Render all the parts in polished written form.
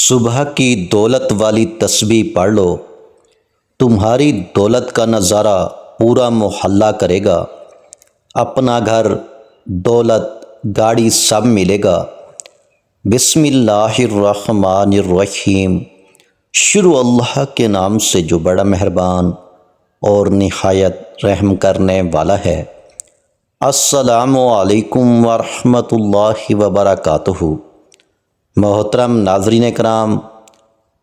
صبح کی دولت والی تسبیح پڑھ لو، تمہاری دولت کا نظارہ پورا محلہ کرے گا۔ اپنا گھر، دولت، گاڑی سب ملے گا۔ بسم اللہ الرحمن الرحیم۔ شروع اللہ کے نام سے جو بڑا مہربان اور نہایت رحم کرنے والا ہے۔ السلام علیکم ورحمۃ اللہ وبرکاتہ۔ محترم ناظرین کرام،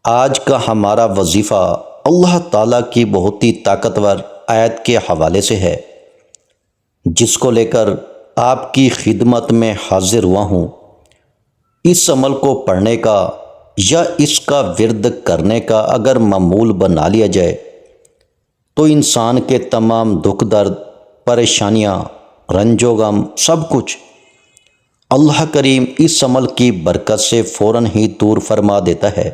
آج کا ہمارا وظیفہ اللہ تعالیٰ کی بہت ہی طاقتور آیت کے حوالے سے ہے، جس کو لے کر آپ کی خدمت میں حاضر ہوا ہوں۔ اس عمل کو پڑھنے کا یا اس کا ورد کرنے کا اگر معمول بنا لیا جائے تو انسان کے تمام دکھ درد، پریشانیاں، رنج و غم، سب کچھ اللہ کریم اس عمل کی برکت سے فوراً ہی دور فرما دیتا ہے۔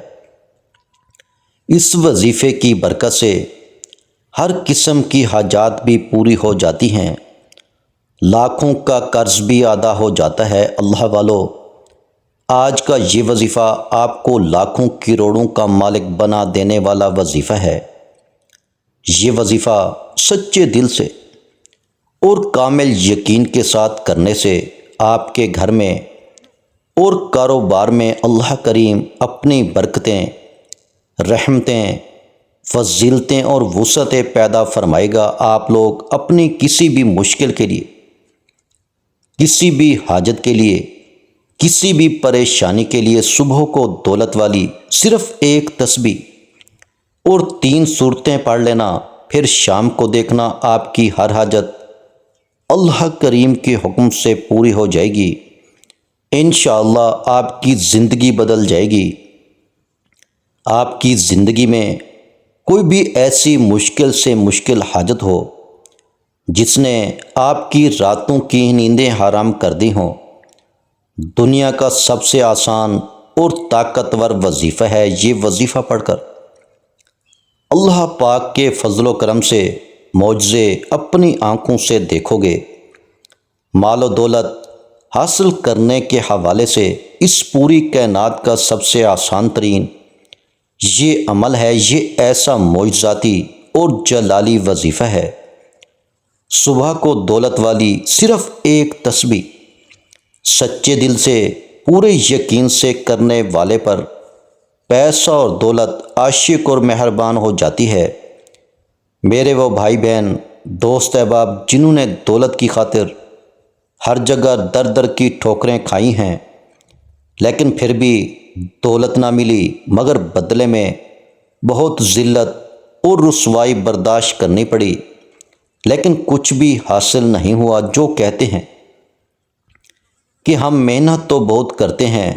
اس وظیفے کی برکت سے ہر قسم کی حاجات بھی پوری ہو جاتی ہیں، لاکھوں کا قرض بھی ادا ہو جاتا ہے۔ اللہ والو، آج کا یہ وظیفہ آپ کو لاکھوں کروڑوں کا مالک بنا دینے والا وظیفہ ہے۔ یہ وظیفہ سچے دل سے اور کامل یقین کے ساتھ کرنے سے آپ کے گھر میں اور کاروبار میں اللہ کریم اپنی برکتیں، رحمتیں، فضیلتیں اور وسعتیں پیدا فرمائے گا۔ آپ لوگ اپنی کسی بھی مشکل کے لیے، کسی بھی حاجت کے لیے، کسی بھی پریشانی کے لیے صبح کو دولت والی صرف ایک تسبیح اور 3 سورتیں پڑھ لینا، پھر شام کو دیکھنا آپ کی ہر حاجت اللہ کریم کے حکم سے پوری ہو جائے گی۔ انشاءاللہ آپ کی زندگی بدل جائے گی۔ آپ کی زندگی میں کوئی بھی ایسی مشکل سے مشکل حاجت ہو جس نے آپ کی راتوں کی نیندیں حرام کر دی ہوں، دنیا کا سب سے آسان اور طاقتور وظیفہ ہے۔ یہ وظیفہ پڑھ کر اللہ پاک کے فضل و کرم سے معجزے اپنی آنکھوں سے دیکھو گے۔ مال و دولت حاصل کرنے کے حوالے سے اس پوری کائنات کا سب سے آسان ترین یہ عمل ہے۔ یہ ایسا معجزاتی اور جلالی وظیفہ ہے۔ صبح کو دولت والی صرف ایک تسبیح سچے دل سے، پورے یقین سے کرنے والے پر پیسہ اور دولت عاشق اور مہربان ہو جاتی ہے۔ میرے وہ بھائی بہن، دوست احباب جنہوں نے دولت کی خاطر ہر جگہ در در کی ٹھوکریں کھائی ہیں، لیکن پھر بھی دولت نہ ملی، مگر بدلے میں بہت ذلت اور رسوائی برداشت کرنی پڑی، لیکن کچھ بھی حاصل نہیں ہوا۔ جو کہتے ہیں کہ ہم محنت تو بہت کرتے ہیں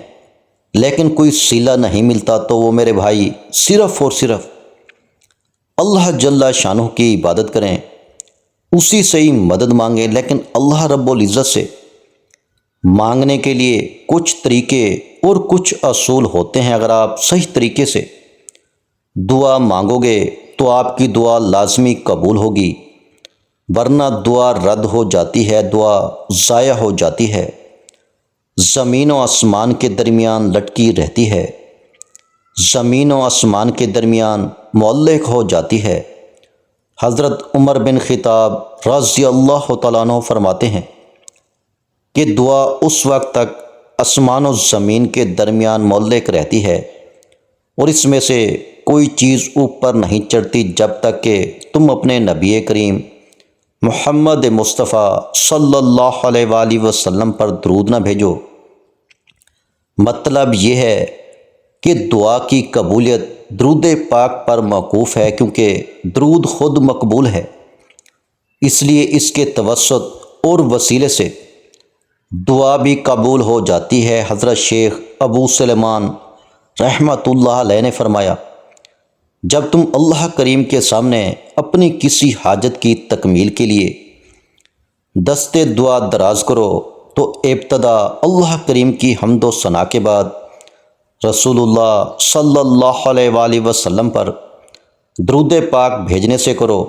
لیکن کوئی صلہ نہیں ملتا، تو وہ میرے بھائی صرف اور صرف اللہ جل شانہ کی عبادت کریں، اسی سے ہی مدد مانگیں۔ لیکن اللہ رب العزت سے مانگنے کے لیے کچھ طریقے اور کچھ اصول ہوتے ہیں۔ اگر آپ صحیح طریقے سے دعا مانگو گے تو آپ کی دعا لازمی قبول ہوگی، ورنہ دعا رد ہو جاتی ہے، دعا ضائع ہو جاتی ہے، زمین و آسمان کے درمیان لٹکی رہتی ہے، زمین و آسمان کے درمیان معلق ہو جاتی ہے۔ حضرت عمر بن خطاب رضی اللہ تعالیٰ عنہ فرماتے ہیں کہ دعا اس وقت تک آسمان و زمین کے درمیان معلق رہتی ہے اور اس میں سے کوئی چیز اوپر نہیں چڑھتی جب تک کہ تم اپنے نبی کریم محمد مصطفیٰ صلی اللہ علیہ وآلہ وسلم پر درود نہ بھیجو۔ مطلب یہ ہے کہ دعا کی قبولیت درود پاک پر موقوف ہے، کیونکہ درود خود مقبول ہے، اس لیے اس کے توسط اور وسیلے سے دعا بھی قبول ہو جاتی ہے۔ حضرت شیخ ابو سلیمان رحمۃ اللہ علیہ نے فرمایا، جب تم اللہ کریم کے سامنے اپنی کسی حاجت کی تکمیل کے لیے دستے دعا دراز کرو تو ابتدا اللہ کریم کی حمد و ثنا کے بعد رسول اللہ صلی اللہ علیہ وآلہ وسلم پر درود پاک بھیجنے سے کرو۔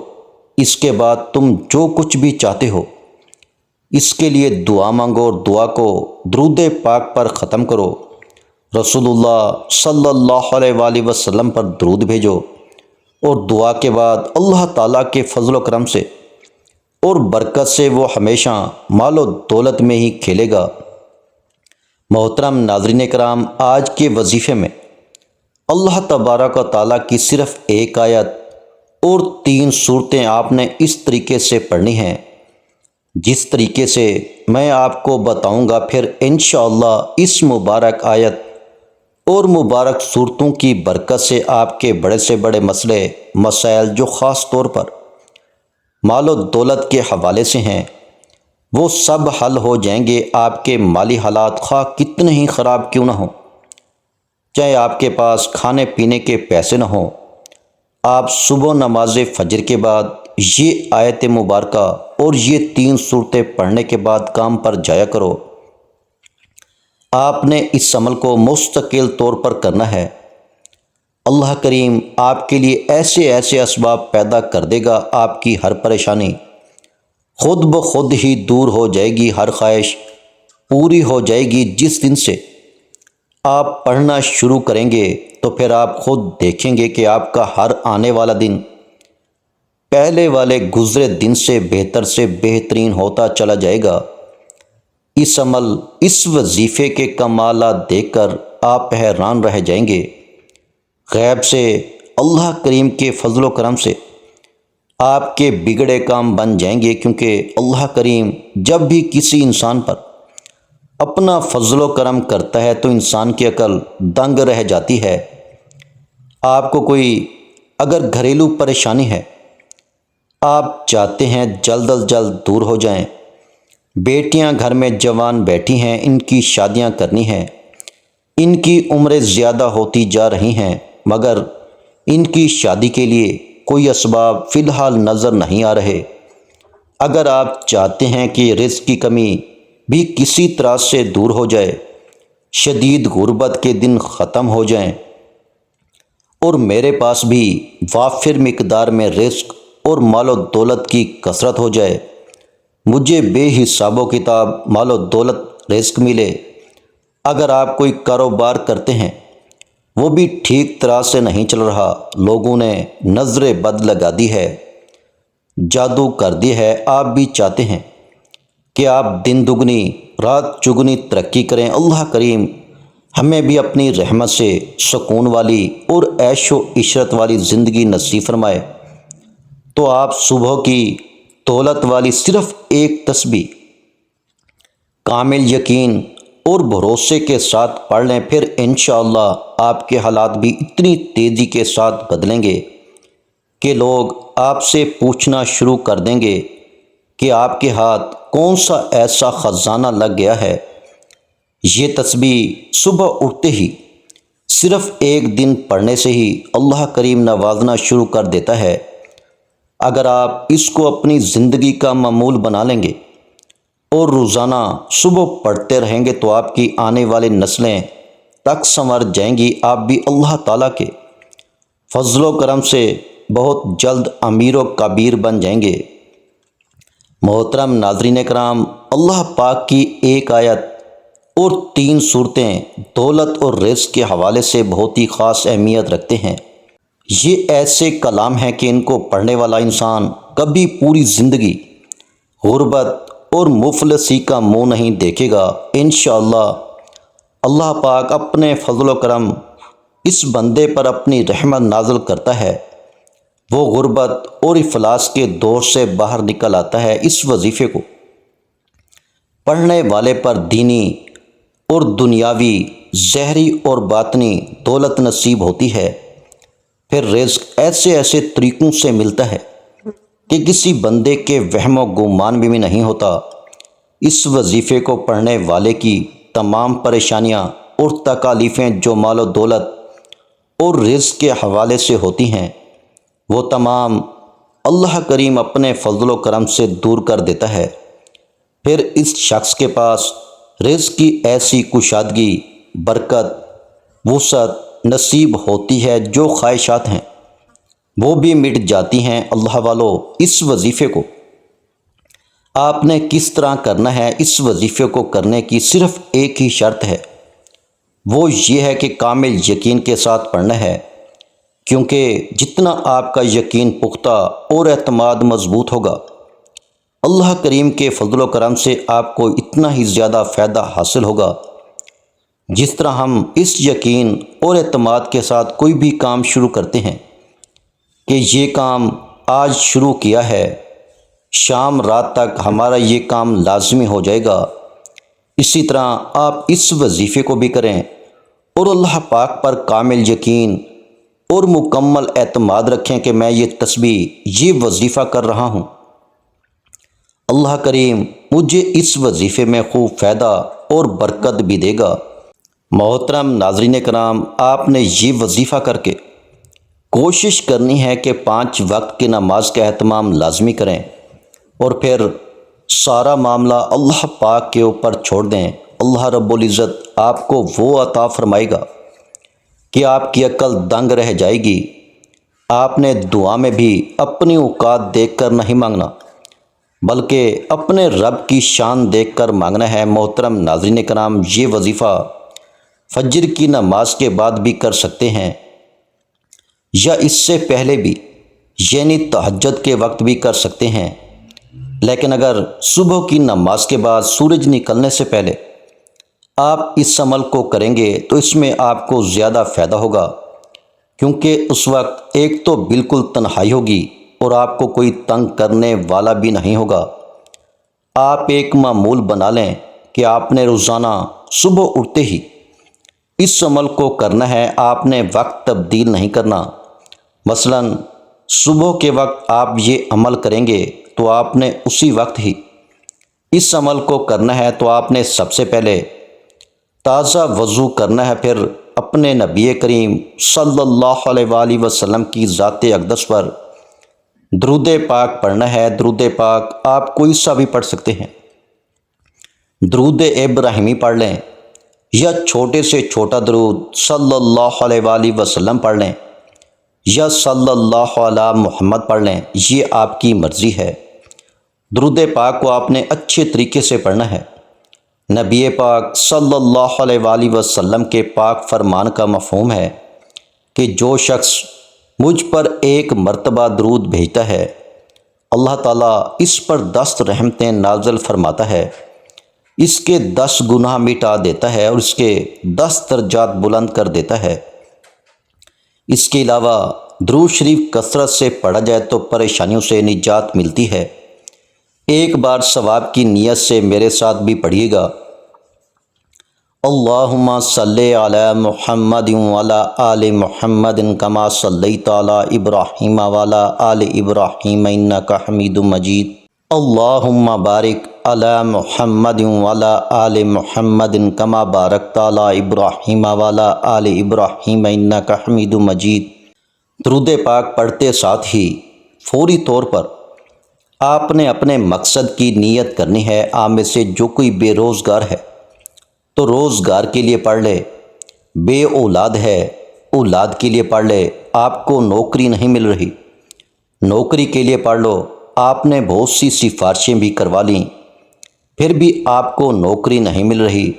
اس کے بعد تم جو کچھ بھی چاہتے ہو اس کے لیے دعا مانگو اور دعا کو درود پاک پر ختم کرو۔ رسول اللہ صلی اللہ علیہ وآلہ وسلم پر درود بھیجو اور دعا کے بعد اللہ تعالیٰ کے فضل و کرم سے اور برکت سے وہ ہمیشہ مال و دولت میں ہی کھیلے گا۔ محترم ناظرین کرام، آج کے وظیفے میں اللہ تبارک و تعالیٰ کی صرف ایک آیت اور 3 صورتیں آپ نے اس طریقے سے پڑھنی ہیں جس طریقے سے میں آپ کو بتاؤں گا۔ پھر انشاءاللہ اس مبارک آیت اور مبارک صورتوں کی برکت سے آپ کے بڑے سے بڑے مسئلے مسائل جو خاص طور پر مال و دولت کے حوالے سے ہیں وہ سب حل ہو جائیں گے۔ آپ کے مالی حالات خواہ کتنے ہی خراب کیوں نہ ہوں، چاہے آپ کے پاس کھانے پینے کے پیسے نہ ہوں، آپ صبح نماز فجر کے بعد یہ آیت مبارکہ اور یہ 3 صورتیں پڑھنے کے بعد کام پر جایا کرو۔ آپ نے اس عمل کو مستقل طور پر کرنا ہے۔ اللہ کریم آپ کے لیے ایسے ایسے اسباب پیدا کر دے گا، آپ کی ہر پریشانی خود بخود ہی دور ہو جائے گی، ہر خواہش پوری ہو جائے گی۔ جس دن سے آپ پڑھنا شروع کریں گے تو پھر آپ خود دیکھیں گے کہ آپ کا ہر آنے والا دن پہلے والے گزرے دن سے بہترین ہوتا چلا جائے گا۔ اس عمل، اس وظیفے کے کمالات دیکھ کر آپ حیران رہ جائیں گے۔ غیب سے اللہ کریم کے فضل و کرم سے آپ کے بگڑے کام بن جائیں گے، کیونکہ اللہ کریم جب بھی کسی انسان پر اپنا فضل و کرم کرتا ہے تو انسان کی عقل دنگ رہ جاتی ہے۔ آپ کو کوئی اگر گھریلو پریشانی ہے، آپ چاہتے ہیں جلد از جلد دور ہو جائیں، بیٹیاں گھر میں جوان بیٹھی ہیں، ان کی شادیاں کرنی ہیں، ان کی عمریں زیادہ ہوتی جا رہی ہیں مگر ان کی شادی کے لیے کوئی اسباب فی الحال نظر نہیں آ رہے۔ اگر آپ چاہتے ہیں کہ رزق کی کمی بھی کسی طرح سے دور ہو جائے، شدید غربت کے دن ختم ہو جائیں اور میرے پاس بھی وافر مقدار میں رزق اور مال و دولت کی کثرت ہو جائے، مجھے بے حساب و کتاب مال و دولت رزق ملے۔ اگر آپ کوئی کاروبار کرتے ہیں وہ بھی ٹھیک طرح سے نہیں چل رہا، لوگوں نے نظر بد لگا دی ہے، جادو کر دی ہے، آپ بھی چاہتے ہیں کہ آپ دن دگنی رات چگنی ترقی کریں، اللہ کریم ہمیں بھی اپنی رحمت سے سکون والی اور عیش و عشرت والی زندگی نصیب فرمائے، تو آپ صبح کی دولت والی صرف ایک تسبیح کامل یقین اور بھروسے کے ساتھ پڑھ لیں، پھر انشاءاللہ آپ کے حالات بھی اتنی تیزی کے ساتھ بدلیں گے کہ لوگ آپ سے پوچھنا شروع کر دیں گے کہ آپ کے ہاتھ کون سا ایسا خزانہ لگ گیا ہے۔ یہ تسبیح صبح اٹھتے ہی صرف ایک دن پڑھنے سے ہی اللہ کریم نوازنا شروع کر دیتا ہے۔ اگر آپ اس کو اپنی زندگی کا معمول بنا لیں گے اور روزانہ صبح پڑھتے رہیں گے تو آپ کی آنے والی نسلیں تک سنور جائیں گی، آپ بھی اللہ تعالیٰ کے فضل و کرم سے بہت جلد امیر و کبیر بن جائیں گے۔ محترم ناظرین کرام، اللہ پاک کی ایک آیت اور 3 صورتیں دولت اور رزق کے حوالے سے بہت ہی خاص اہمیت رکھتے ہیں۔ یہ ایسے کلام ہیں کہ ان کو پڑھنے والا انسان کبھی پوری زندگی غربت اور مفلسی کا منہ نہیں دیکھے گا۔ انشاءاللہ اللہ پاک اپنے فضل و کرم اس بندے پر اپنی رحمت نازل کرتا ہے، وہ غربت اور افلاس کے دور سے باہر نکل آتا ہے۔ اس وظیفے کو پڑھنے والے پر دینی اور دنیاوی ظاہری اور باطنی دولت نصیب ہوتی ہے، پھر رزق ایسے ایسے طریقوں سے ملتا ہے کہ کسی بندے کے وہم و گمان بھی نہیں ہوتا۔ اس وظیفے کو پڑھنے والے کی تمام پریشانیاں اور تکالیفیں جو مال و دولت اور رزق کے حوالے سے ہوتی ہیں وہ تمام اللہ کریم اپنے فضل و کرم سے دور کر دیتا ہے۔ پھر اس شخص کے پاس رزق کی ایسی کشادگی، برکت، وسعت نصیب ہوتی ہے، جو خواہشات ہیں وہ بھی مٹ جاتی ہیں۔ اللہ والو، اس وظیفے کو آپ نے کس طرح کرنا ہے؟ اس وظیفے کو کرنے کی صرف ایک ہی شرط ہے، وہ یہ ہے کہ کامل یقین کے ساتھ پڑھنا ہے، کیونکہ جتنا آپ کا یقین پختہ اور اعتماد مضبوط ہوگا، اللہ کریم کے فضل و کرم سے آپ کو اتنا ہی زیادہ فائدہ حاصل ہوگا، جس طرح ہم اس یقین اور اعتماد کے ساتھ کوئی بھی کام شروع کرتے ہیں کہ یہ کام آج شروع کیا ہے، شام رات تک ہمارا یہ کام لازمی ہو جائے گا۔ اسی طرح آپ اس وظیفے کو بھی کریں اور اللہ پاک پر کامل یقین اور مکمل اعتماد رکھیں کہ میں یہ تسبیح، یہ وظیفہ کر رہا ہوں، اللہ کریم مجھے اس وظیفے میں خوب فائدہ اور برکت بھی دے گا۔ محترم ناظرین کرام، آپ نے یہ وظیفہ کر کے کوشش کرنی ہے کہ 5 وقت کی نماز کا اہتمام لازمی کریں، اور پھر سارا معاملہ اللہ پاک کے اوپر چھوڑ دیں۔ اللہ رب العزت آپ کو وہ عطا فرمائے گا کہ آپ کی عقل دنگ رہ جائے گی۔ آپ نے دعا میں بھی اپنی اوقات دیکھ کر نہیں مانگنا، بلکہ اپنے رب کی شان دیکھ کر مانگنا ہے۔ محترم ناظرین کرام، یہ وظیفہ فجر کی نماز کے بعد بھی کر سکتے ہیں، یا اس سے پہلے بھی، یعنی تہجد کے وقت بھی کر سکتے ہیں، لیکن اگر صبح کی نماز کے بعد سورج نکلنے سے پہلے آپ اس عمل کو کریں گے تو اس میں آپ کو زیادہ فائدہ ہوگا، کیونکہ اس وقت ایک تو بالکل تنہائی ہوگی اور آپ کو کوئی تنگ کرنے والا بھی نہیں ہوگا۔ آپ ایک معمول بنا لیں کہ آپ نے روزانہ صبح اٹھتے ہی اس عمل کو کرنا ہے، آپ نے وقت تبدیل نہیں کرنا۔ مثلا صبح کے وقت آپ یہ عمل کریں گے تو آپ نے اسی وقت ہی اس عمل کو کرنا ہے، تو آپ نے سب سے پہلے تازہ وضو کرنا ہے، پھر اپنے نبی کریم صلی اللہ علیہ وآلہ وسلم کی ذات اقدس پر درود پاک پڑھنا ہے۔ درود پاک آپ کوئی سا بھی پڑھ سکتے ہیں، درود ابراہیمی پڑھ لیں، یا چھوٹے سے چھوٹا درود صلی اللہ علیہ وآلہ وسلم پڑھ لیں، یا صلی اللہ علی محمد پڑھ لیں، یہ آپ کی مرضی ہے۔ درود پاک کو آپ نے اچھے طریقے سے پڑھنا ہے۔ نبی پاک صلی اللہ علیہ وآلہ وسلم کے پاک فرمان کا مفہوم ہے کہ جو شخص مجھ پر 1 مرتبہ درود بھیجتا ہے، اللہ تعالیٰ اس پر 10 رحمتیں نازل فرماتا ہے، اس کے 10 گناہ مٹا دیتا ہے اور اس کے 10 درجات بلند کر دیتا ہے۔ اس کے علاوہ درود شریف کثرت سے پڑھا جائے تو پریشانیوں سے نجات ملتی ہے۔ ایک بار ثواب کی نیت سے میرے ساتھ بھی پڑھیے گا، اللہم صلی علی محمد وعلی آل محمد کما صلیت علی ابراہیم وعلی آل ابراہیم انک حمید مجید، اللہم بارک علی محمد وعلی آل محمد کما بارکت علی ابراہیم وعلی آل ابراہیم انک حمید مجید۔ درود پاک پڑھتے ساتھ ہی فوری طور پر آپ نے اپنے مقصد کی نیت کرنی ہے۔ آپ میں سے جو کوئی بے روزگار ہے تو روزگار کے لیے پڑھ لے، بے اولاد ہے اولاد کے لیے پڑھ لے، آپ کو نوکری نہیں مل رہی، نوکری کے لیے پڑھ لو، آپ نے بہت سی سفارشیں بھی کروا لیں پھر بھی آپ کو نوکری نہیں مل رہی،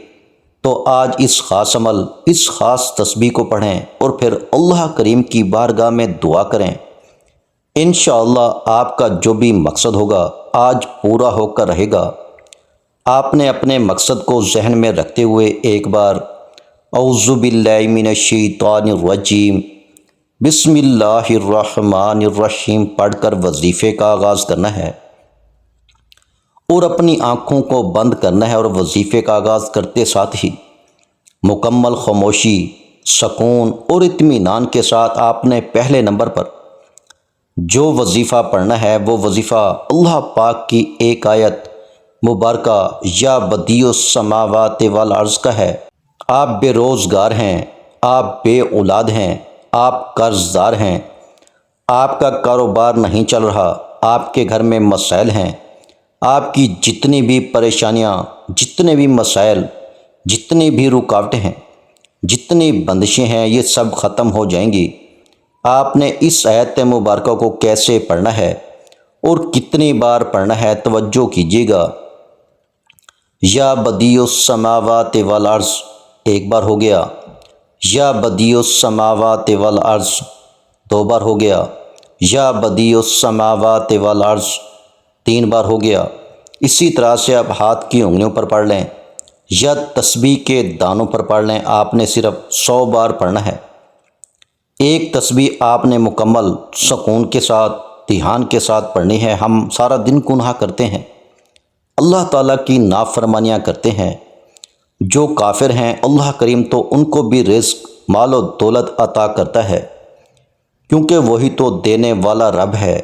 تو آج اس خاص عمل، اس خاص تسبیح کو پڑھیں اور پھر اللہ کریم کی بارگاہ میں دعا کریں۔ انشاءاللہ آپ کا جو بھی مقصد ہوگا آج پورا ہو کر رہے گا۔ آپ نے اپنے مقصد کو ذہن میں رکھتے ہوئے ایک بار اعوذ باللہ من الشیطان الرجیم بسم اللہ الرحمن الرحیم پڑھ کر وظیفے کا آغاز کرنا ہے، اور اپنی آنکھوں کو بند کرنا ہے، اور وظیفے کا آغاز کرتے ساتھ ہی مکمل خاموشی، سکون اور اطمینان کے ساتھ آپ نے پہلے نمبر پر جو وظیفہ پڑھنا ہے وہ وظیفہ اللہ پاک کی ایک آیت مبارکہ یا بدیع السماوات والارض کا ہے۔ آپ بے روزگار ہیں، آپ بے اولاد ہیں، آپ قرض دار ہیں، آپ کا کاروبار نہیں چل رہا، آپ کے گھر میں مسائل ہیں، آپ کی جتنی بھی پریشانیاں، جتنے بھی مسائل، جتنی بھی رکاوٹیں ہیں، جتنی بندشیں ہیں، یہ سب ختم ہو جائیں گی۔ آپ نے اس آیت مبارکہ کو کیسے پڑھنا ہے اور کتنی بار پڑھنا ہے، توجہ کیجیے گا۔ یا بدیع السماوات والارض ایک بار ہو گیا، یا بدیع السماوات والارض 2 بار ہو گیا، یا بدیع السماوات والارض 3 بار ہو گیا۔ اسی طرح سے آپ ہاتھ کی انگلیوں پر پڑھ لیں یا تسبیح کے دانوں پر پڑھ لیں، آپ نے صرف 100 بار پڑھنا ہے۔ ایک تسبیح آپ نے مکمل سکون کے ساتھ، دھیان کے ساتھ پڑھنی ہے۔ ہم سارا دن گناہ کرتے ہیں، اللہ تعالیٰ کی نافرمانیاں کرتے ہیں۔ جو کافر ہیں اللہ کریم تو ان کو بھی رزق، مال و دولت عطا کرتا ہے، کیونکہ وہی تو دینے والا رب ہے،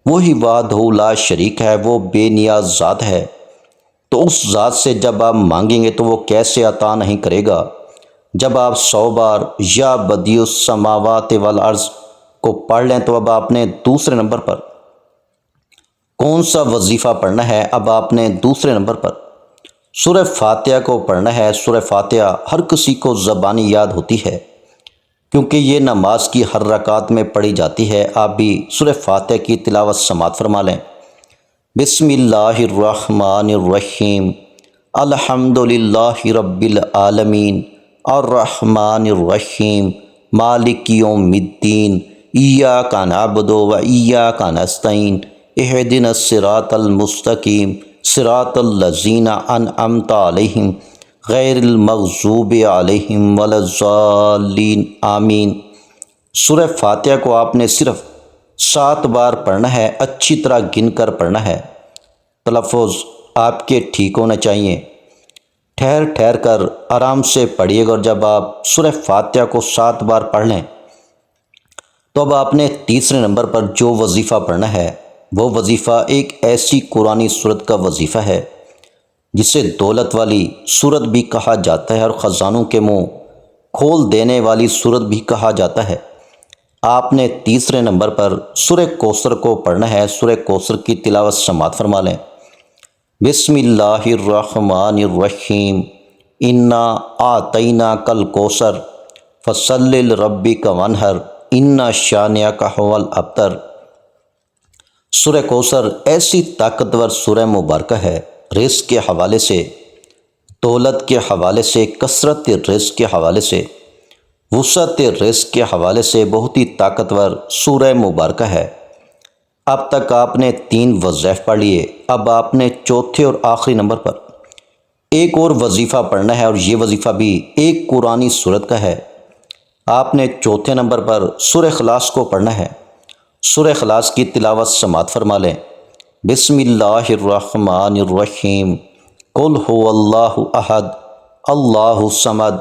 وہی وحدہ لا شریک ہے، وہ بے نیاز ذات ہے۔ تو اس ذات سے جب آپ مانگیں گے تو وہ کیسے عطا نہیں کرے گا؟ جب آپ 100 بار یا بدیع السماوات والارض کو پڑھ لیں تو اب آپ نے دوسرے نمبر پر کون سا وظیفہ پڑھنا ہے؟ اب آپ نے دوسرے نمبر پر سورہ فاتحہ کو پڑھنا ہے۔ سورہ فاتحہ ہر کسی کو زبانی یاد ہوتی ہے، کیونکہ یہ نماز کی ہر رکعت میں پڑھی جاتی ہے۔ آپ بھی سورہ فاتحہ کی تلاوت سماعت فرما لیں۔ بسم اللہ الرحمن الرحیم، الحمد للہ رب العالمین، الرحمن الرحیم، مالک یوم الدین، ایاک نعبد و ایاک نستعین، اہدنا الصراط المستقیم، صراط الذین انعمت علیہم غیر المغضوب علیہم ولا الضالین، آمین۔ سورہ فاتحہ کو آپ نے صرف 7 بار پڑھنا ہے، اچھی طرح گن کر پڑھنا ہے۔ تلفظ آپ کے ٹھیک ہونے چاہیے، ٹھہر ٹھہر کر آرام سے پڑھیے گا۔ اور جب آپ سورہ فاتحہ کو 7 بار پڑھ لیں تو اب آپ نے تیسرے نمبر پر جو وظیفہ پڑھنا ہے وہ وظیفہ ایک ایسی قرآنی سورت کا وظیفہ ہے جسے دولت والی سورت بھی کہا جاتا ہے اور خزانوں کے منہ کھول دینے والی سورت بھی کہا جاتا ہے۔ آپ نے تیسرے نمبر پر سورہ کوثر کو پڑھنا ہے۔ سورہ کوثر کی تلاوت سماعت فرما لیں۔ بسم اللہ الرحمن الرحیم، انا اعطیناک الکوثر فصلی لربک وانحر ان شانئک ھو الابتر۔ سورہ کوثر ایسی طاقتور سورہ مبارکہ ہے، رزق کے حوالے سے، دولت کے حوالے سے، کثرت رزق کے حوالے سے، وسعت رزق کے حوالے سے بہت ہی طاقتور سورہ مبارکہ ہے۔ اب تک آپ نے 3 وظائف پڑھ لیے، اب آپ نے چوتھے اور آخری نمبر پر ایک اور وظیفہ پڑھنا ہے، اور یہ وظیفہ بھی ایک قرآنی سورت کا ہے۔ آپ نے چوتھے نمبر پر سورہ اخلاص کو پڑھنا ہے۔ سورہ اخلاص کی تلاوت سماعت فرما لیں۔ بسم اللہ الرحمن الرحیم، قل ھو اللہ احد اللہ الصمد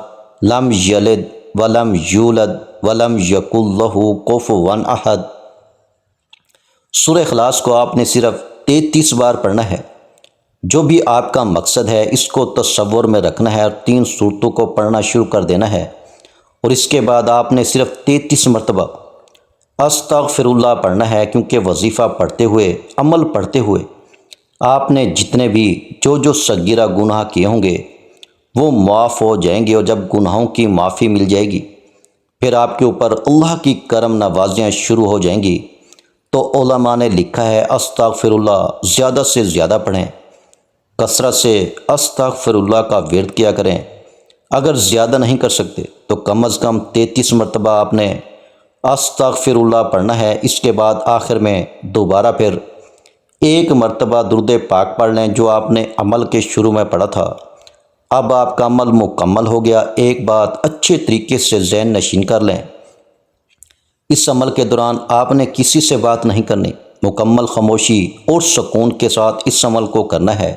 لم یلد ولم یولد ولم یکن لہ کفوا احد۔ سورہ اخلاص کو آپ نے صرف 33 بار پڑھنا ہے۔ جو بھی آپ کا مقصد ہے اس کو تصور میں رکھنا ہے اور 3 سورتوں کو پڑھنا شروع کر دینا ہے، اور اس کے بعد آپ نے صرف 33 مرتبہ استغفر اللہ پڑھنا ہے، کیونکہ وظیفہ پڑھتے ہوئے، عمل پڑھتے ہوئے آپ نے جتنے بھی جو صغیرہ گناہ کیے ہوں گے وہ معاف ہو جائیں گے، اور جب گناہوں کی معافی مل جائے گی پھر آپ کے اوپر اللہ کی کرم نوازیاں شروع ہو جائیں گی۔ تو علماء نے لکھا ہے استغفر اللہ زیادہ سے زیادہ پڑھیں، کثرت سے استغفر اللہ کا ورد کیا کریں۔ اگر زیادہ نہیں کر سکتے تو کم از کم 33 مرتبہ آپ نے استغفر اللہ پڑھنا ہے۔ اس کے بعد آخر میں دوبارہ پھر 1 مرتبہ درود پاک پڑھ لیں جو آپ نے عمل کے شروع میں پڑھا تھا۔ اب آپ کا عمل مکمل ہو گیا۔ ایک بات اچھے طریقے سے ذہن نشین کر لیں، اس عمل کے دوران آپ نے کسی سے بات نہیں کرنی، مکمل خاموشی اور سکون کے ساتھ اس عمل کو کرنا ہے۔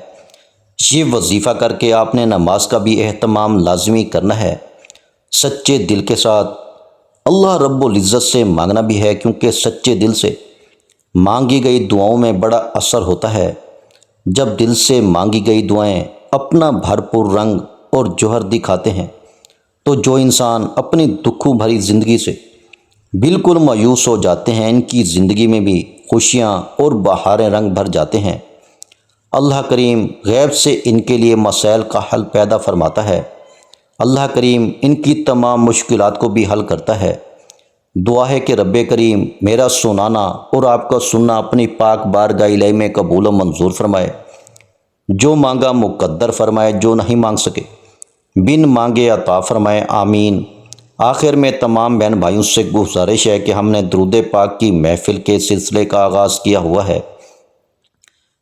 یہ وظیفہ کر کے آپ نے نماز کا بھی اہتمام لازمی کرنا ہے، سچے دل کے ساتھ۔ اللہ رب العزت سے مانگنا بھی ہے، کیونکہ سچے دل سے مانگی گئی دعاؤں میں بڑا اثر ہوتا ہے۔ جب دل سے مانگی گئی دعائیں اپنا بھرپور رنگ اور جوہر دکھاتے ہیں تو جو انسان اپنی دکھوں بھری زندگی سے بالکل مایوس ہو جاتے ہیں، ان کی زندگی میں بھی خوشیاں اور بہاریں رنگ بھر جاتے ہیں۔ اللہ کریم غیب سے ان کے لیے مسائل کا حل پیدا فرماتا ہے۔ اللہ کریم ان کی تمام مشکلات کو بھی حل کرتا ہے۔ دعا ہے کہ رب کریم میرا سنانا اور آپ کا سننا اپنی پاک بارگاہ الہی میں قبول و منظور فرمائے، جو مانگا مقدر فرمائے، جو نہیں مانگ سکے بن مانگے عطا فرمائے، آمین۔ آخر میں تمام بہن بھائیوں سے گزارش ہے کہ ہم نے درود پاک کی محفل کے سلسلے کا آغاز کیا ہوا ہے،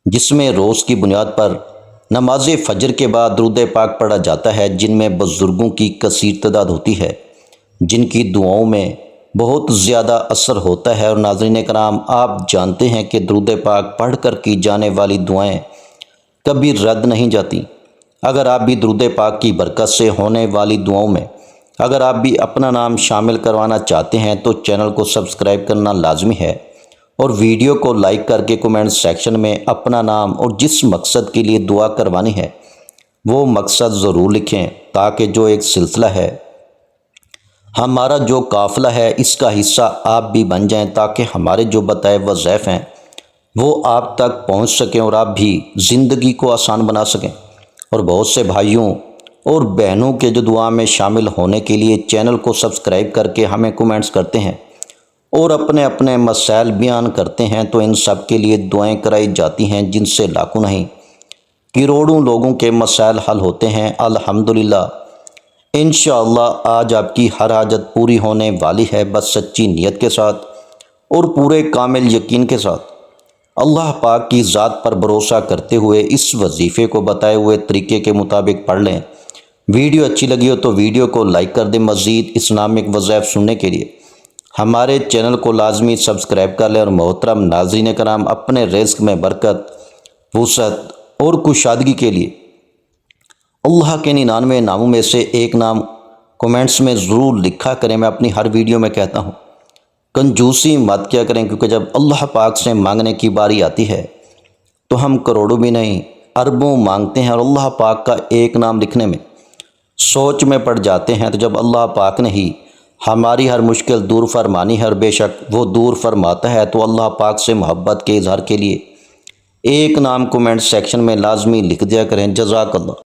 جس میں روز کی بنیاد پر نماز فجر کے بعد درود پاک پڑھا جاتا ہے، جن میں بزرگوں کی کثیر تعداد ہوتی ہے، جن کی دعاؤں میں بہت زیادہ اثر ہوتا ہے۔ اور ناظرین کرام، آپ جانتے ہیں کہ درود پاک پڑھ کر کی جانے والی دعائیں کبھی رد نہیں جاتی۔ اگر آپ بھی درود پاک کی برکت سے ہونے والی دعاؤں میں اگر آپ بھی اپنا نام شامل کروانا چاہتے ہیں تو چینل کو سبسکرائب کرنا لازمی ہے، اور ویڈیو کو لائک کر کے کومنٹ سیکشن میں اپنا نام اور جس مقصد کے لیے دعا کروانی ہے وہ مقصد ضرور لکھیں، تاکہ جو ایک سلسلہ ہے، ہمارا جو قافلہ ہے، اس کا حصہ آپ بھی بن جائیں، تاکہ ہمارے جو بتائے وظائف ہیں وہ آپ تک پہنچ سکیں اور آپ بھی زندگی کو آسان بنا سکیں۔ اور بہت سے بھائیوں اور بہنوں کے جو دعا میں شامل ہونے کے لیے چینل کو سبسکرائب کر کے ہمیں کومنٹس کرتے ہیں اور اپنے اپنے مسائل بیان کرتے ہیں، تو ان سب کے لیے دعائیں کرائی جاتی ہیں، جن سے لاکھوں نہیں کروڑوں لوگوں کے مسائل حل ہوتے ہیں الحمدللہ۔ انشاءاللہ آج آپ کی ہر حاجت پوری ہونے والی ہے، بس سچی نیت کے ساتھ اور پورے کامل یقین کے ساتھ اللہ پاک کی ذات پر بھروسہ کرتے ہوئے اس وظیفے کو بتائے ہوئے طریقے کے مطابق پڑھ لیں۔ ویڈیو اچھی لگی ہو تو ویڈیو کو لائک کر دیں۔ مزید اسلامک وظائف سننے کے لیے ہمارے چینل کو لازمی سبسکرائب کر لیں۔ اور محترم ناظرین کرام، اپنے رزق میں برکت، وسعت اور کشادگی کے لیے اللہ کے 99 ناموں میں سے ایک نام کومنٹس میں ضرور لکھا کریں۔ میں اپنی ہر ویڈیو میں کہتا ہوں، کنجوسی مت کیا کریں، کیونکہ جب اللہ پاک سے مانگنے کی باری آتی ہے تو ہم کروڑوں بھی نہیں اربوں مانگتے ہیں، اور اللہ پاک کا ایک نام لکھنے میں سوچ میں پڑ جاتے ہیں۔ تو جب اللہ پاک نے ہی ہماری ہر مشکل دور فرمانی ہے، اور بے شک وہ دور فرماتا ہے، تو اللہ پاک سے محبت کے اظہار کے لیے ایک نام کومنٹ سیکشن میں لازمی لکھ دیا کریں۔ جزاک اللہ۔